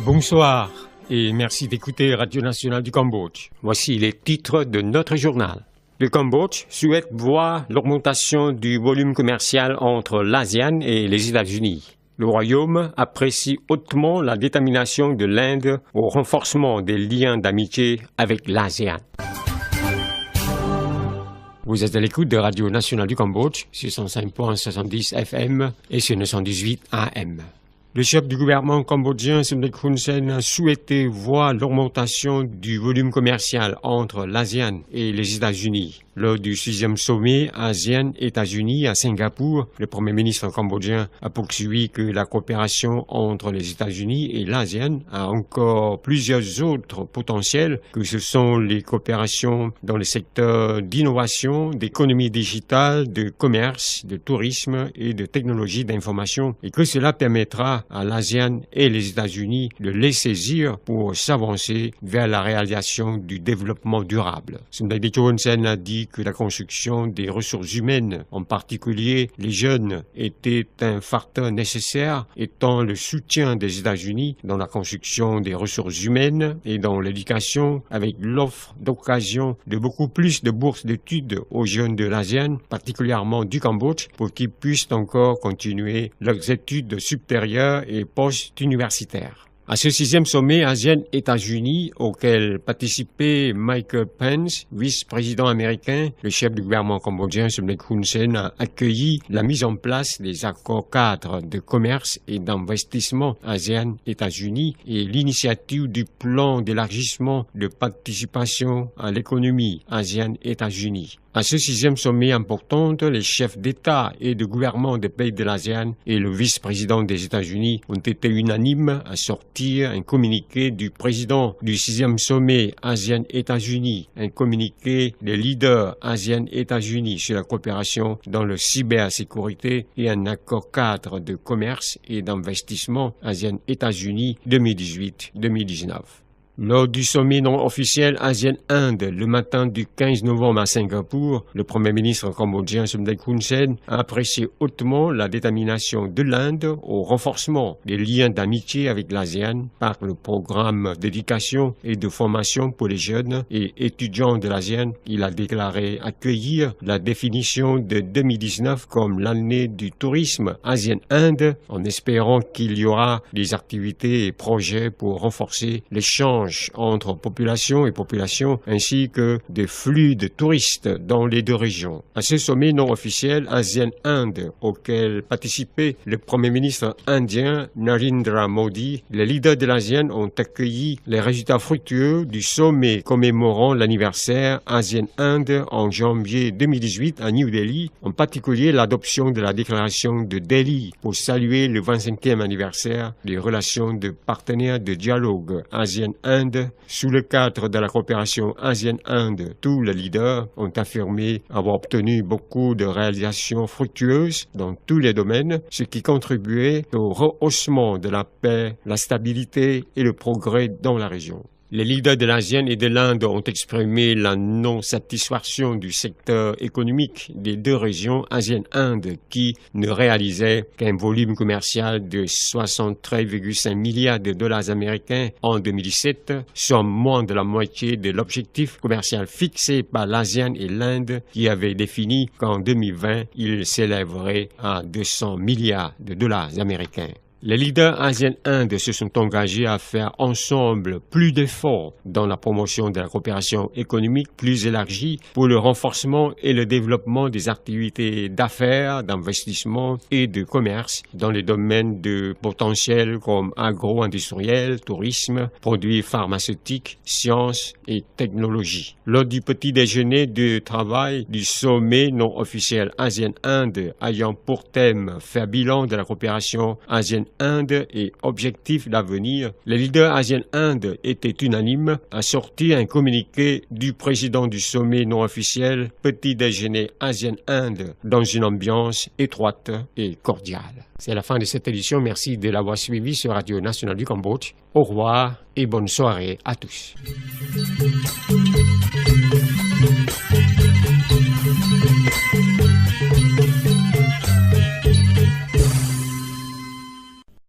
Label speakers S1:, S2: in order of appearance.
S1: Bonsoir et merci d'écouter Radio Nationale du Cambodge. Voici les titres de notre journal. Le Cambodge souhaite voir l'augmentation du volume commercial entre l'ASEAN et les États-Unis. Le Royaume apprécie hautement la détermination de l'Inde au renforcement des liens d'amitié avec l'ASEAN. Vous êtes à l'écoute de Radio Nationale du Cambodge sur 105.70 FM et sur 918 AM. Le chef du gouvernement cambodgien, Somdech Hun Sen, a souhaité voir l'augmentation du volume commercial entre l'ASEAN et les États-Unis. Lors du 6e sommet ASEAN-États-Unis à Singapour, le Premier ministre cambodgien a poursuivi que la coopération entre les États-Unis et l'ASEAN a encore plusieurs autres potentiels, que ce sont les coopérations dans le secteur d'innovation, d'économie digitale, de commerce, de tourisme et de technologie d'information, et que cela permettra à l'ASEAN et les États-Unis de les saisir pour s'avancer vers la réalisation du développement durable. Somdech Hun Sen a dit que la construction des ressources humaines, en particulier les jeunes, était un facteur nécessaire, étant le soutien des États-Unis dans la construction des ressources humaines et dans l'éducation, avec l'offre d'occasion de beaucoup plus de bourses d'études aux jeunes de l'ASEAN, particulièrement du Cambodge, pour qu'ils puissent encore continuer leurs études supérieures et post-universitaires. À ce 6e sommet ASEAN-États-Unis, auquel participait Michael Pence, vice-président américain, le chef du gouvernement cambodgien, Somdech Hun Sen, a accueilli la mise en place des accords cadres de commerce et d'investissement ASEAN-États-Unis et l'initiative du plan d'élargissement de participation à l'économie ASEAN-États-Unis. À ce 6e sommet important, les chefs d'État et de gouvernement des pays de l'ASEAN et le vice-président des États-Unis ont été unanimes à sortir un communiqué du président du 6e sommet ASEAN-États-Unis, un communiqué des leaders ASEAN-États-Unis sur la coopération dans la cybersécurité et un accord cadre de commerce et d'investissement ASEAN-États-Unis 2018-2019. Lors du sommet non officiel ASEAN-Inde, le matin du 15 novembre à Singapour, le Premier ministre cambodgien Somdech Hun Sen a apprécié hautement la détermination de l'Inde au renforcement des liens d'amitié avec l'ASEAN par le programme d'éducation et de formation pour les jeunes et étudiants de l'ASEAN. Il a déclaré accueillir la définition de 2019 comme l'année du tourisme ASEAN-Inde, en espérant qu'il y aura des activités et projets pour renforcer l'échange entre population et population, ainsi que des flux de touristes dans les deux régions. À ce sommet non officiel ASEAN-Inde, auquel participait le Premier ministre indien Narendra Modi, les leaders de l'ASEAN ont accueilli les résultats fructueux du sommet commémorant l'anniversaire ASEAN-Inde en janvier 2018 à New Delhi, en particulier l'adoption de la déclaration de Delhi pour saluer le 25e anniversaire des relations de partenaires de dialogue ASEAN-Inde. Sous le cadre de la coopération ASEAN-Inde, tous les leaders ont affirmé avoir obtenu beaucoup de réalisations fructueuses dans tous les domaines, ce qui contribuait au rehaussement de la paix, la stabilité et le progrès dans la région. Les leaders de l'ASEAN et de l'Inde ont exprimé la non-satisfaction du secteur économique des deux régions ASEAN-Inde qui ne réalisaient qu'un volume commercial de 73,5 milliards de dollars américains en 2017, soit moins de la moitié de l'objectif commercial fixé par l'ASEAN et l'Inde qui avait défini qu'en 2020, il s'élèverait à 200 milliards de dollars américains. Les leaders ASEAN-Inde se sont engagés à faire ensemble plus d'efforts dans la promotion de la coopération économique plus élargie pour le renforcement et le développement des activités d'affaires, d'investissement et de commerce dans les domaines de potentiel comme agro-industriel, tourisme, produits pharmaceutiques, sciences et technologies. Lors du petit déjeuner de travail du sommet non officiel ASEAN-Inde ayant pour thème faire bilan de la coopération ASEAN Inde et objectifs d'avenir, les leaders ASEAN-Inde étaient unanimes à sortir un communiqué du président du sommet non officiel Petit déjeuner ASEAN-Inde dans une ambiance étroite et cordiale. C'est la fin de cette édition. Merci de l'avoir suivi sur Radio Nationale du Cambodge. Au revoir et bonne soirée à tous.